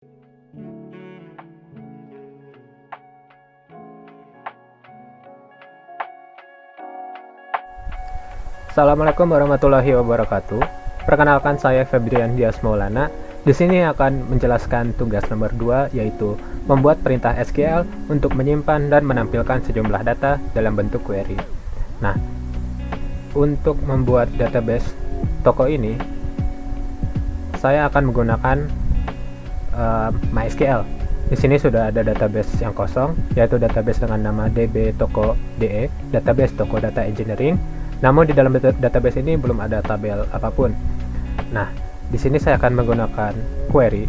Assalamualaikum warahmatullahi wabarakatuh. Perkenalkan, saya Febrian Dias Maulana. Di sini akan menjelaskan tugas nomor 2, yaitu membuat perintah SQL untuk menyimpan dan menampilkan sejumlah data dalam bentuk query. Nah, untuk membuat database toko ini, saya akan menggunakan MySQL. Di sini sudah ada database yang kosong, yaitu database dengan nama db-toko.de, database toko data engineering. Namun di dalam database ini belum ada tabel apapun. Nah, di sini saya akan menggunakan query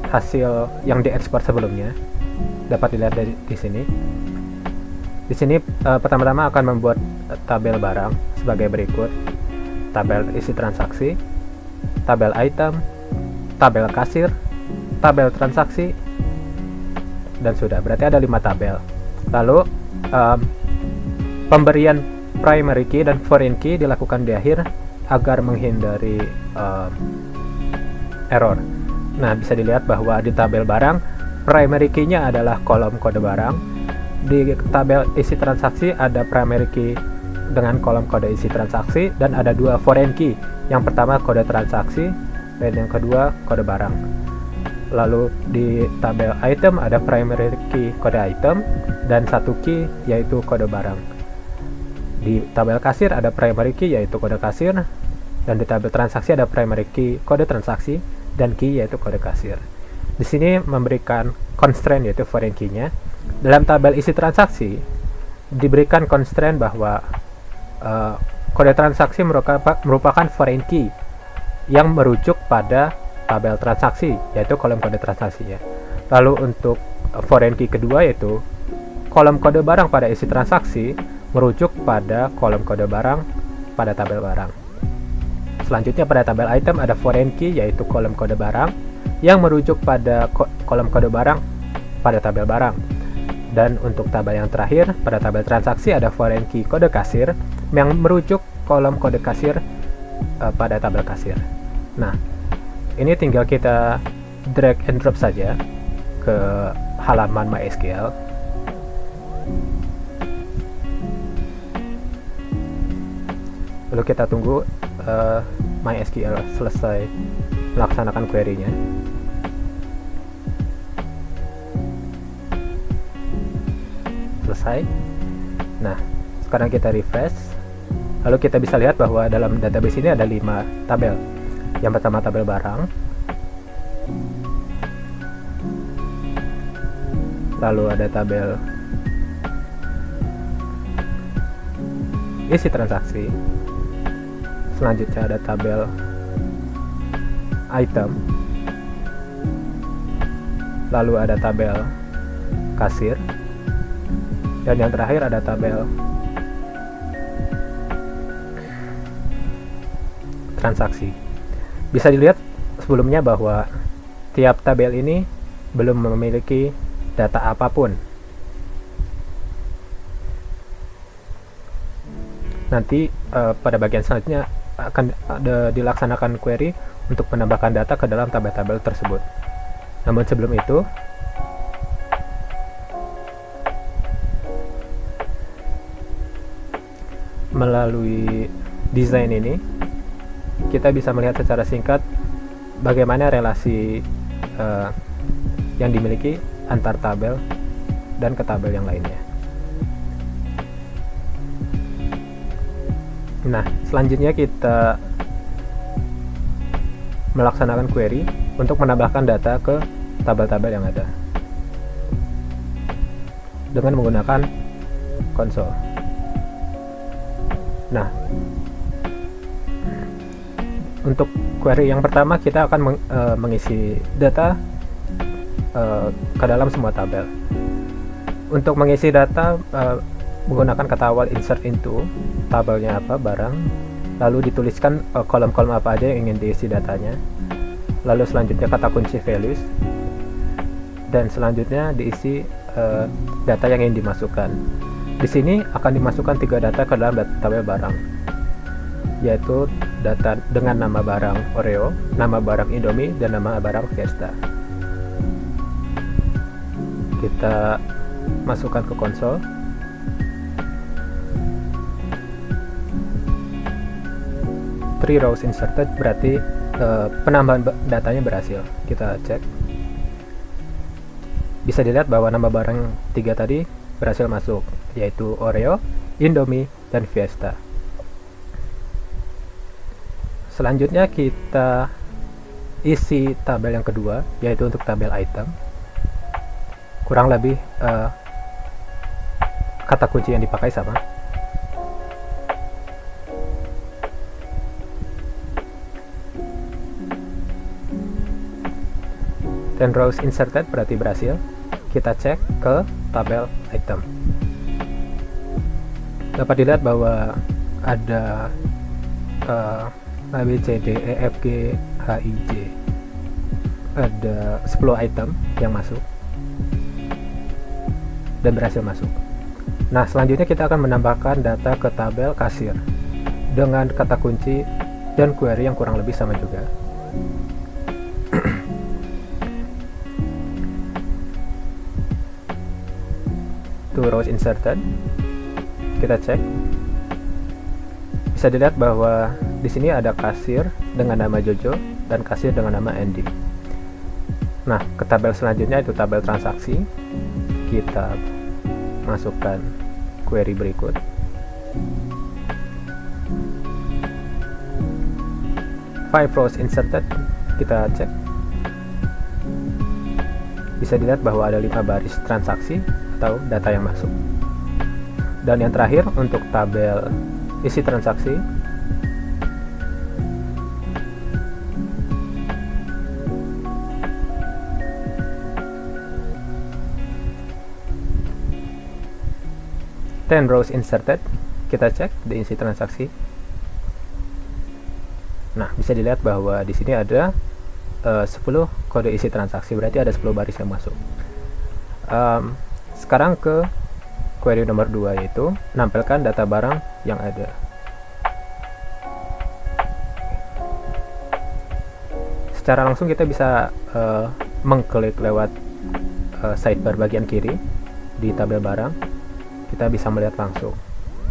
hasil yang diekspor sebelumnya. Dapat dilihat di sini. Di sini pertama-tama akan membuat tabel barang sebagai berikut: tabel isi transaksi, tabel item, tabel kasir, tabel transaksi, dan sudah. Berarti ada 5 tabel. Lalu pemberian primary key dan foreign key dilakukan di akhir agar menghindari error. Nah, bisa dilihat bahwa di tabel barang, primary key-nya adalah kolom kode barang. Di tabel isi transaksi ada primary key dengan kolom kode isi transaksi, dan ada 2 foreign key. Yang pertama kode transaksi, dan yang kedua kode barang. Lalu di tabel item ada primary key kode item dan 1 key yaitu kode barang. Di tabel kasir ada primary key yaitu kode kasir, dan di tabel transaksi ada primary key kode transaksi dan key yaitu kode kasir. Di sini memberikan constraint yaitu foreign key-nya. Dalam tabel isi transaksi diberikan constraint bahwa kode transaksi merupakan foreign key yang merujuk pada tabel transaksi yaitu kolom kode transaksinya. Lalu untuk foreign key kedua yaitu kolom kode barang pada isi transaksi merujuk pada kolom kode barang pada tabel barang. Selanjutnya pada tabel item ada foreign key yaitu kolom kode barang yang merujuk pada kolom kode barang pada tabel barang. Dan untuk tabel yang terakhir pada tabel transaksi ada foreign key kode kasir yang merujuk kolom kode kasir pada tabel kasir. Nah, ini tinggal kita drag and drop saja ke halaman MySQL. Lalu kita tunggu MySQL selesai melaksanakan query-nya. Selesai. Nah, sekarang kita refresh. Lalu kita bisa lihat bahwa dalam database ini ada 5 tabel. Yang pertama tabel barang, lalu ada tabel isi transaksi, selanjutnya ada tabel item, lalu ada tabel kasir, dan yang terakhir ada tabel transaksi. Bisa dilihat sebelumnya bahwa tiap tabel ini belum memiliki data apapun. Nanti pada bagian selanjutnya akan dilaksanakan query untuk menambahkan data ke dalam tabel-tabel tersebut. Namun sebelum itu, melalui desain ini kita bisa melihat secara singkat bagaimana relasi yang dimiliki antar tabel dan ke tabel yang lainnya. Nah, selanjutnya kita melaksanakan query untuk menambahkan data ke tabel-tabel yang ada dengan menggunakan konsol. Nah, untuk query yang pertama kita akan mengisi data ke dalam semua tabel. Untuk mengisi data menggunakan kata awal insert into, tabelnya apa, barang, lalu dituliskan kolom-kolom apa aja yang ingin diisi datanya, lalu selanjutnya kata kunci values, dan selanjutnya diisi data yang ingin dimasukkan. Di sini akan dimasukkan 3 data ke dalam tabel barang. yaitu data dengan nama barang Oreo, nama barang Indomie, dan nama barang Fiesta. Kita masukkan ke konsol. Three rows inserted berarti penambahan datanya berhasil. Kita cek. Bisa dilihat bahwa nama barang 3 tadi berhasil masuk, yaitu Oreo, Indomie, dan Fiesta. Selanjutnya kita isi tabel yang kedua, yaitu untuk tabel item. Kurang lebih kata kunci yang dipakai sama. Ten rows inserted berarti berhasil. Kita cek ke tabel item. Dapat dilihat bahwa ada A, B, C, D, E, F, G, H, I, J. Ada 10 item yang masuk dan berhasil masuk. Nah, selanjutnya kita akan menambahkan data ke tabel kasir dengan kata kunci dan query yang kurang lebih sama juga. Two rows inserted. Kita cek. Bisa dilihat bahwa di sini ada kasir dengan nama Jojo dan kasir dengan nama Andy. Nah, ke tabel selanjutnya itu tabel transaksi. Kita masukkan query berikut. Five rows inserted. Kita cek. Bisa dilihat bahwa ada 5 baris transaksi atau data yang masuk. Dan yang terakhir untuk tabel isi transaksi, ten rows inserted. Kita cek di isi transaksi. Nah, bisa dilihat bahwa di sini ada 10 kode isi transaksi, berarti ada 10 baris yang masuk. Sekarang ke query nomor 2, yaitu menampilkan data barang yang ada. Secara langsung kita bisa mengklik lewat sidebar bagian kiri di tabel barang. Kita bisa melihat langsung.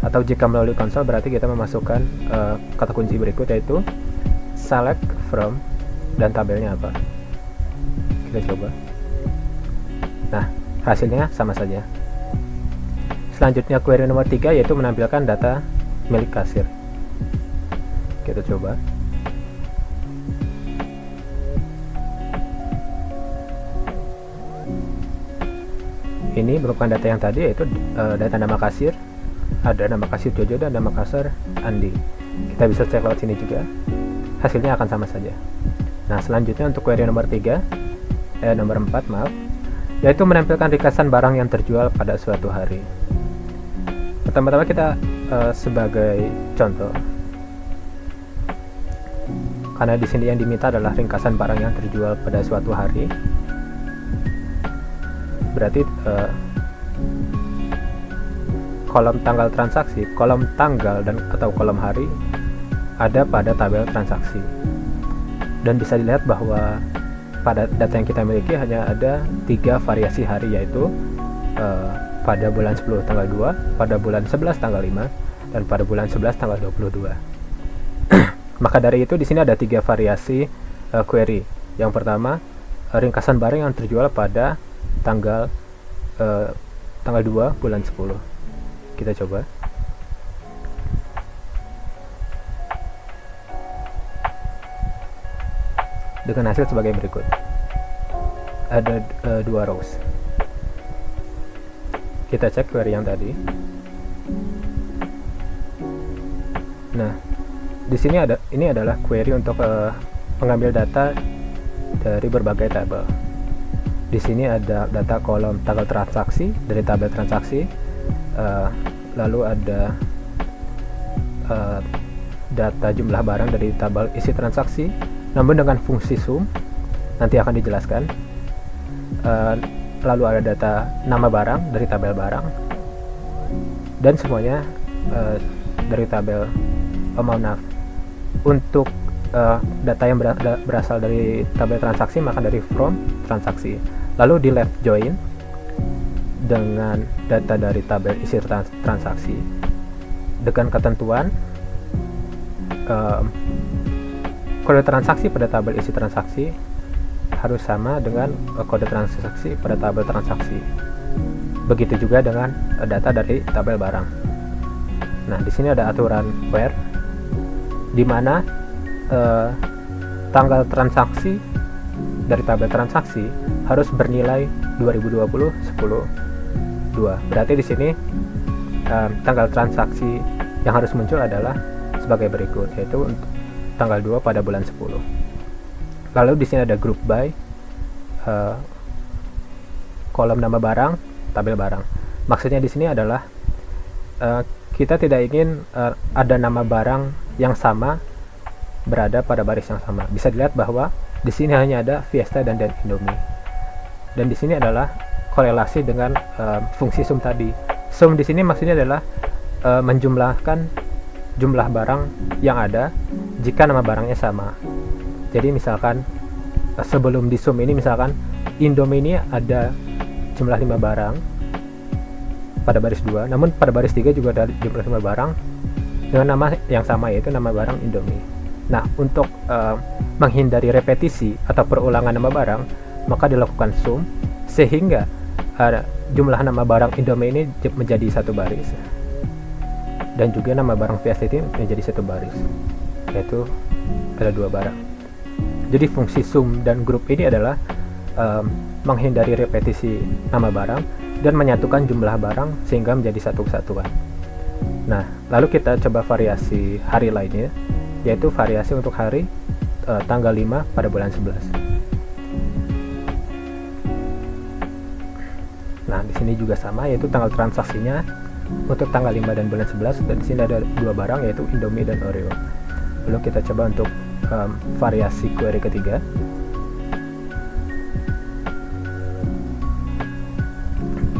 Atau jika melalui konsol berarti kita memasukkan kata kunci berikut, yaitu select from dan tabelnya apa. Kita coba. Nah, hasilnya sama saja. Selanjutnya query nomor 3 yaitu menampilkan data milik kasir. Kita coba. Ini merupakan data yang tadi, yaitu data nama kasir. Ada nama kasir Jojo dan nama kasir Andi. Kita bisa cek lewat sini juga. Hasilnya akan sama saja. Nah, selanjutnya untuk query nomor 4, yaitu menampilkan ringkasan barang yang terjual pada suatu hari. Pertama-tama kita sebagai contoh, karena di sini yang diminta adalah ringkasan barang yang terjual pada suatu hari, berarti kolom tanggal transaksi, kolom tanggal dan atau kolom hari ada pada tabel transaksi. Dan bisa dilihat bahwa pada data yang kita miliki hanya ada 3 variasi hari, yaitu pada bulan 10 tanggal 2, pada bulan 11 tanggal 5, dan pada bulan 11 tanggal 22. Maka dari itu di sini ada 3 variasi query. Yang pertama, ringkasan barang yang terjual pada tanggal 2 bulan 10. Kita coba. Dengan hasil sebagai berikut. Ada 2 rows. Kita cek query yang tadi. Nah, di sini ini adalah query untuk mengambil data dari berbagai tabel. Di sini ada data kolom tanggal transaksi dari tabel transaksi, lalu ada data jumlah barang dari tabel isi transaksi, namun dengan fungsi sum, nanti akan dijelaskan. Lalu ada data nama barang dari tabel barang, dan semuanya dari tabel Untuk data yang berasal dari tabel transaksi maka dari from transaksi, lalu di left join dengan data dari tabel isi transaksi dengan ketentuan kode transaksi pada tabel isi transaksi harus sama dengan kode transaksi pada tabel transaksi. Begitu juga dengan data dari tabel barang. Nah, di sini ada aturan where, di mana tanggal transaksi dari tabel transaksi harus bernilai 2020 10 2. Berarti di sini tanggal transaksi yang harus muncul adalah sebagai berikut, yaitu untuk tanggal 2 pada bulan 10. Lalu di sini ada group by, kolom nama barang, tabel barang. Maksudnya di sini adalah kita tidak ingin ada nama barang yang sama berada pada baris yang sama. Bisa dilihat bahwa di sini hanya ada Fiesta dan Indomie. Dan di sini adalah korelasi dengan fungsi sum tadi. Sum di sini maksudnya adalah menjumlahkan jumlah barang yang ada jika nama barangnya sama. Jadi misalkan sebelum di sum ini, misalkan Indomie ini ada jumlah 5 barang pada baris 2, namun pada baris 3 juga ada jumlah 5 barang dengan nama yang sama, yaitu nama barang Indomie. Nah, untuk menghindari repetisi atau perulangan nama barang, maka dilakukan sum sehingga jumlah nama barang Indomie ini menjadi satu baris, dan juga nama barang Fiesta ini menjadi satu baris, yaitu ada 2 barang. Jadi fungsi sum dan grup ini adalah menghindari repetisi nama barang dan menyatukan jumlah barang sehingga menjadi satu kesatuan. Nah, lalu kita coba variasi hari lainnya, yaitu variasi untuk hari tanggal 5 pada bulan 11. Nah, di sini juga sama, yaitu tanggal transaksinya untuk tanggal 5 dan bulan 11, dan di sini ada 2 barang, yaitu Indomie dan Oreo. Lalu kita coba untuk variasi query ketiga.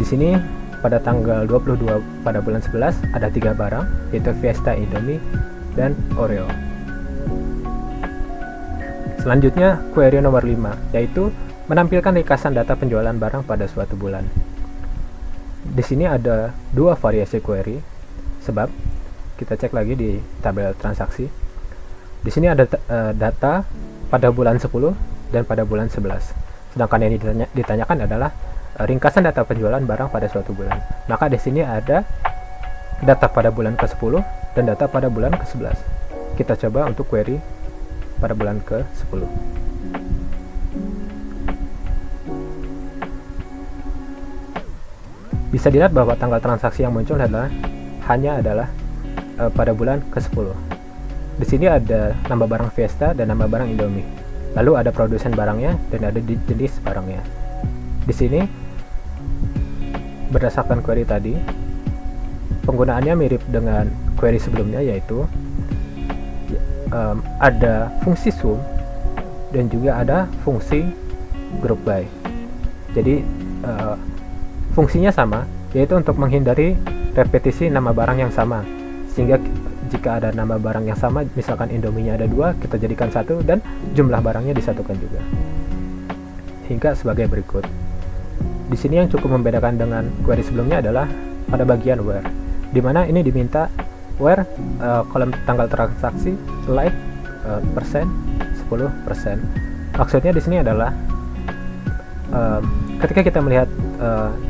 Di sini pada tanggal 22 pada bulan 11 ada 3 barang, yaitu Fiesta, Indomie, dan Oreo. Selanjutnya query nomor 5, yaitu menampilkan ringkasan data penjualan barang pada suatu bulan. Di sini ada 2 variasi query, sebab kita cek lagi di tabel transaksi. Di sini ada data pada bulan 10 dan pada bulan 11. Sedangkan yang ditanyakan adalah ringkasan data penjualan barang pada suatu bulan. Maka di sini ada data pada bulan ke-10 dan data pada bulan ke-11. Kita coba untuk query pada bulan ke-10. Bisa dilihat bahwa tanggal transaksi yang muncul hanya adalah pada bulan ke-10. Di sini ada nama barang Fiesta dan nama barang Indomie. Lalu ada produsen barangnya dan ada jenis barangnya. Di sini berdasarkan query tadi, penggunaannya mirip dengan query sebelumnya, yaitu ada fungsi sum dan juga ada fungsi group by. Jadi fungsinya sama, yaitu untuk menghindari repetisi nama barang yang sama, sehingga jika ada nama barang yang sama, misalkan Indominya ada 2, kita jadikan 1 dan jumlah barangnya disatukan juga. Hingga sebagai berikut. Di sini yang cukup membedakan dengan query sebelumnya adalah pada bagian where, di mana ini diminta where kolom tanggal transaksi like persen 10%. Maksudnya di sini adalah ketika kita melihat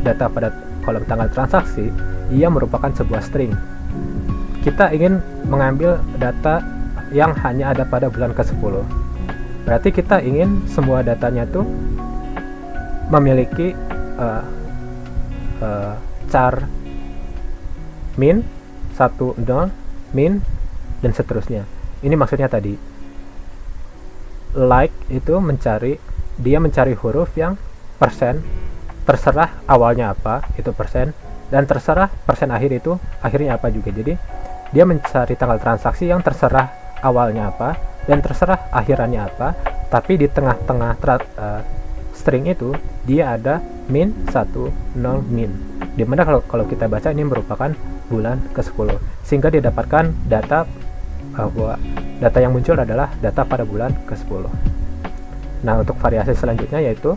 data pada kolom tanggal transaksi, ia merupakan sebuah string. Kita ingin mengambil data yang hanya ada pada bulan ke-10. Berarti kita ingin semua datanya tuh memiliki char min 1 0 min dan seterusnya. Ini maksudnya tadi like itu dia mencari huruf yang persen, terserah awalnya apa itu persen, dan terserah persen akhir itu akhirnya apa juga. Jadi dia mencari tanggal transaksi yang terserah awalnya apa dan terserah akhirannya apa, tapi di tengah-tengah string itu dia ada min 1 0 min, dimana kalau kita baca ini merupakan bulan ke-10, sehingga didapatkan data bahwa data yang muncul adalah data pada bulan ke-10. Nah, untuk variasi selanjutnya yaitu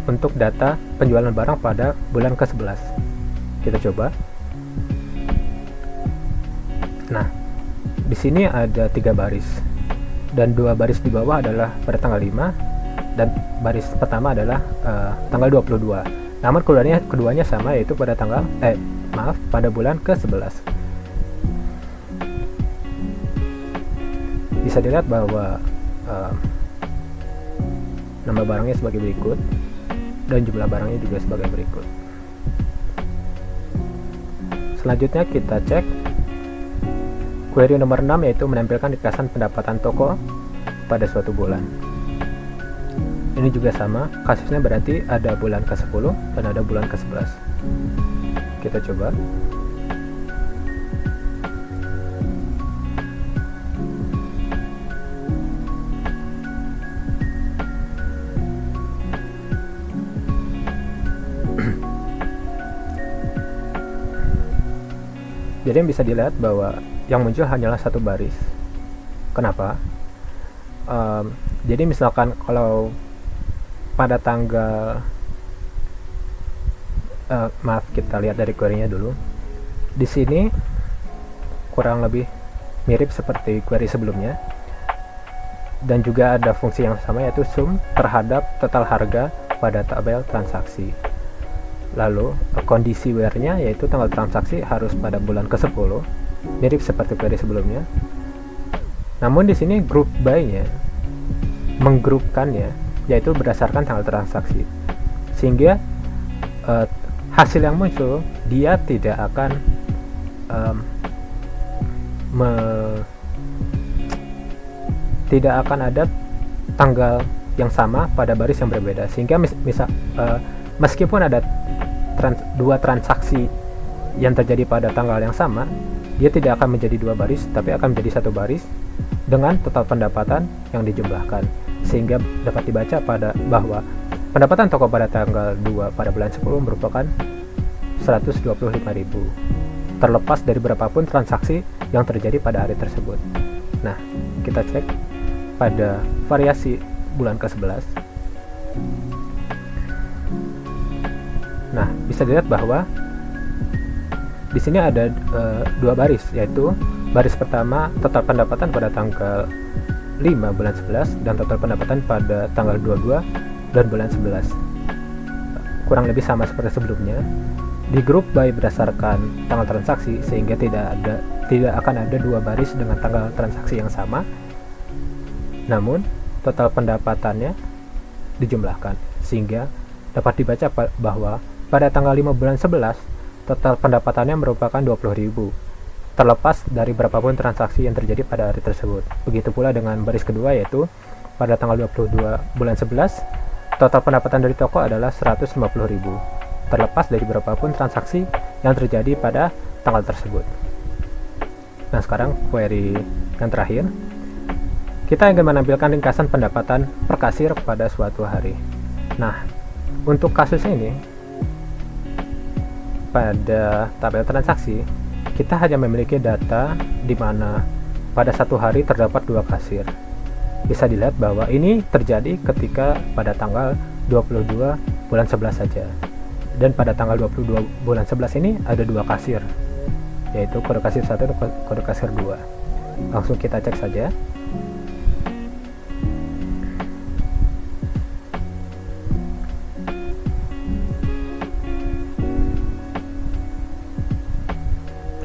untuk data penjualan barang pada bulan ke-11. Kita coba. Nah, di sini ada 3 baris dan 2 baris di bawah adalah pada tanggal 5 dan baris pertama adalah tanggal 22. Namun keduanya sama, yaitu pada pada bulan ke-11. Bisa dilihat bahwa nama barangnya sebagai berikut dan jumlah barangnya juga sebagai berikut. Selanjutnya kita cek query nomor 6, yaitu menampilkan ringkasan pendapatan toko pada suatu bulan. Ini juga sama, kasusnya berarti ada bulan ke-10 dan ada bulan ke-11. Kita coba. Jadi yang bisa dilihat bahwa yang muncul hanyalah satu baris. Kenapa? Jadi misalkan kalau pada tanggal kita lihat dari query-nya dulu. Di sini kurang lebih mirip seperti query sebelumnya, dan juga ada fungsi yang sama, yaitu sum terhadap total harga pada tabel transaksi. Lalu kondisi where-nya yaitu tanggal transaksi harus pada bulan ke-10, mirip seperti query sebelumnya. Namun di sini group by-nya menggrupkannya yaitu berdasarkan tanggal transaksi, sehingga hasil yang muncul dia tidak akan ada tanggal yang sama pada baris yang berbeda, sehingga meskipun ada dua transaksi yang terjadi pada tanggal yang sama, dia tidak akan menjadi 2 baris, tapi akan menjadi 1 baris dengan total pendapatan yang dijumlahkan, sehingga dapat dibaca bahwa pendapatan toko pada tanggal 2 pada bulan 10 merupakan 125.000, terlepas dari berapapun transaksi yang terjadi pada hari tersebut. Nah, kita cek pada variasi bulan ke-11. Nah, bisa dilihat bahwa di sini ada 2 baris, yaitu baris pertama total pendapatan pada tanggal 5 bulan 11 dan total pendapatan pada tanggal 22 dan bulan 11. Kurang lebih sama seperti sebelumnya, di group by berdasarkan tanggal transaksi, sehingga tidak akan ada 2 baris dengan tanggal transaksi yang sama. Namun total pendapatannya dijumlahkan, sehingga dapat dibaca bahwa pada tanggal 5 bulan 11 total pendapatannya merupakan 20.000, terlepas dari berapapun transaksi yang terjadi pada hari tersebut. Begitu pula dengan baris kedua, yaitu pada tanggal 22 bulan 11 total pendapatan dari toko adalah 150.000, terlepas dari berapapun transaksi yang terjadi pada tanggal tersebut. Nah, sekarang query yang terakhir, kita ingin menampilkan ringkasan pendapatan per kasir pada suatu hari. Nah, untuk kasus ini pada tabel transaksi, kita hanya memiliki data di mana pada satu hari terdapat 2 kasir. Bisa dilihat bahwa ini terjadi ketika pada tanggal 22 bulan 11 saja. Dan pada tanggal 22 bulan 11 ini ada 2 kasir, yaitu kode kasir 1 dan kode kasir 2. Langsung kita cek saja.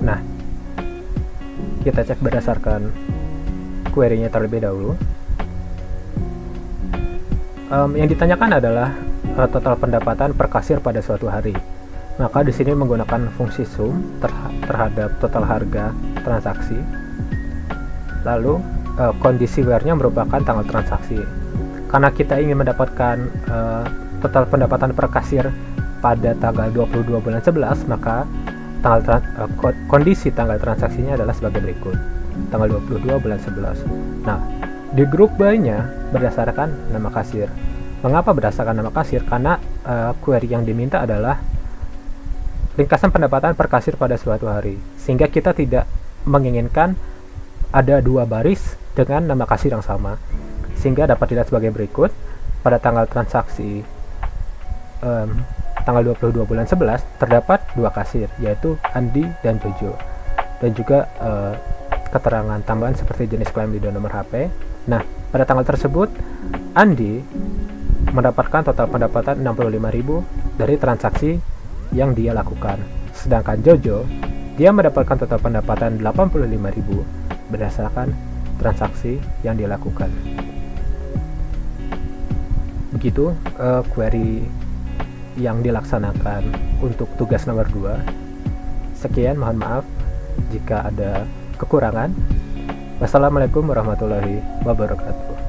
Nah, kita cek berdasarkan query-nya terlebih dahulu. Yang ditanyakan adalah total pendapatan per kasir pada suatu hari. Maka di sini menggunakan fungsi sum terhadap total harga transaksi. Lalu kondisi where-nya merupakan tanggal transaksi. Karena kita ingin mendapatkan total pendapatan per kasir pada tanggal 22 bulan 11, maka kondisi tanggal transaksinya adalah sebagai berikut. Tanggal 22 bulan 11. Nah, di grup by-nya berdasarkan nama kasir. Mengapa berdasarkan nama kasir? Karena query yang diminta adalah ringkasan pendapatan per kasir pada suatu hari, sehingga kita tidak menginginkan ada 2 baris dengan nama kasir yang sama, sehingga dapat dilihat sebagai berikut. Pada tanggal transaksi tanggal 22 bulan 11 terdapat 2 kasir, yaitu Andi dan Jojo, dan juga keterangan tambahan seperti jenis klaim di nomor HP. Nah, pada tanggal tersebut Andi mendapatkan total pendapatan 65.000 dari transaksi yang dia lakukan, sedangkan Jojo dia mendapatkan total pendapatan 85.000 berdasarkan transaksi yang dia lakukan. Begitu query yang dilaksanakan untuk tugas nomor 2. Sekian, mohon maaf jika ada kekurangan. Wassalamualaikum warahmatullahi wabarakatuh.